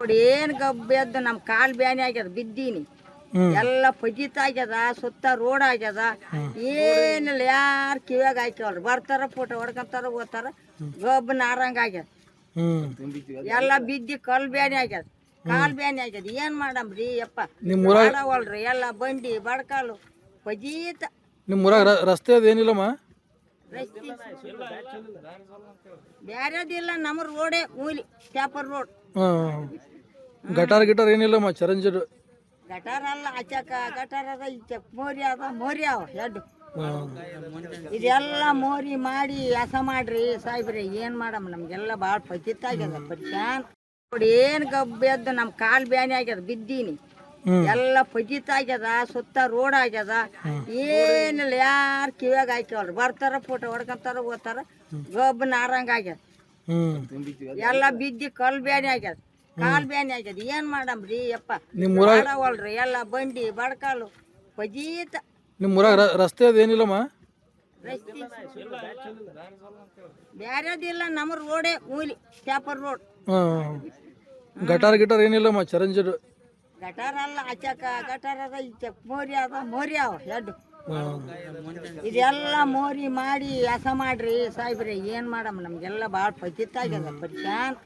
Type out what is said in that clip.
ನೋಡಿ ಏನ್ ಗಬ್ಬೆದ್ದು ನಮ್ಮ ಕಾಲ್ ಬ್ಯಾನಿ ಆಗ್ಯದ ಬಿದ್ದೀನಿ ಎಲ್ಲ ಫಜಿತ್ ಆಗ್ಯದ ಸುತ್ತ ರೋಡ್ ಆಗ್ಯದ ಏನಿಲ್ಲ ಯಾರು ಕಿವ್ಯಾಗ ಹಾಕ್ಯವ್ರಿ ಬರ್ತಾರ ಫೋಟೋ ಹೊಡ್ಕೊಂತಾರ ಹೋಗ್ತಾರ ಗಬ್ಬ ನಾರಂಗ ಆಗ್ಯದ ಎಲ್ಲ ಬಿದ್ದಿ ಕಲ್ ಬ್ಯಾನಿ ಆಗ್ಯದ ಕಾಲ್ ಬ್ಯಾನಿ ಆಗ್ಯದ ಏನ್ ಮಾಡಮ್ರಿ ಯಪ್ಪ ಮಾಡವಲ್ರಿ ಎಲ್ಲ ಬಂಡಿ ಬಡ್ಕಾಲು ಫಜೀತ ನಿಮ್ಮ ಊರಾಗ ರಸ್ತೆ ಅದೇನಿಲ್ಲಮ್ಮ? ಬ್ಯಾರೇದಿಲ್ಲ ನಮ್ಮ ರೋಡೇ ಮೂಲಿ ಟ್ಯಾಪರ್ ರೋಡ್. ಗಟಾರ ಏನಿಲ್ಲಮ್ಮ? ಚರಂಜಿ ಗಟಾರ ಅಲ್ಲ ಆಚಕ ಗಟಾರ ಅದ ಈಚಕ್ ಮೋರಿ ಅದ ಮೋರಿ ಅವ ಎರಡು ಇದೆಲ್ಲ ಮೋರಿ ಮಾಡಿ ಹಸ ಮಾಡ್ರಿ ಸಾಹೇಬ್ರಿ ಏನ್ ಮಾಡಮ್ಮ ನಮ್ಗೆಲ್ಲ ಭಾಳ ಫಜಿತ್ ಆಗ್ಯದ ಪರಿಶಾನ್. ನೋಡಿ ಏನ್ ಗಬ್ಬೆದ್ದು ನಮ್ಮ ಕಾಲ್ ಬ್ಯಾನಿ ಆಗ್ಯದ ಬಿದ್ದೀನಿ ಎಲ್ಲ ಫಜಿತ್ ಆಗ್ಯದ ಸುತ್ತ ರೋಡ್ ಆಗ್ಯದ ಏನಿಲ್ಲ ಯಾರು ಕಿವ್ಯಾಗ ಹಾಕ್ಯವ್ರಿ ಬರ್ತಾರ ಫೋಟೋ ಹೊಡ್ಕೊಂತಾರ ಹೋಗ್ತಾರ ಗಬ್ಬ ನಾರಂಗ ಆಗ್ಯದ ಎಲ್ಲ ಬಿದ್ದಿ ಕಲ್ ಬ್ಯಾನಿ ಆಗ್ಯದ ಕಾಲ್ ಬ್ಯಾನಿ ಆಗ್ಯದ ಏನ್ ಮಾಡಮ್ರಿ ಯಪ್ಪ ಮಾಡವಲ್ರಿ ಎಲ್ಲ ಬಂಡಿ ಬಡ್ಕಾಲು ಫಜೀತ. ನಿಮ್ಮ ಊರಾಗ ರಸ್ತೆ ಅದೇನಿಲ್ಲಮ್ಮ? ಬ್ಯಾರೇದಿಲ್ಲ ನಮ್ಮ ರೋಡೇ ಮೂಲಿ ಟ್ಯಾಪರ್ ರೋಡ್. ಗಟಾರ ಏನಿಲ್ಲಮ್ಮ? ಚರಂಜಿ ಗಟಾರ ಅಲ್ಲ ಆಚಕ ಗಟಾರ ಅದ ಈಚಕ್ ಮೋರಿ ಅದ ಮೋರಿ ಅವ ಎರಡು ಇದೆಲ್ಲ ಮೋರಿ ಮಾಡಿ ಹಸ ಮಾಡ್ರಿ ಸಾಹೇಬ್ರಿ ಏನ್ ಮಾಡಮ್ಮ ನಮ್ಗೆಲ್ಲ ಭಾಳ ಫಜಿತ್ ಆಗ್ಯದ ಪರಿಶಾನ್.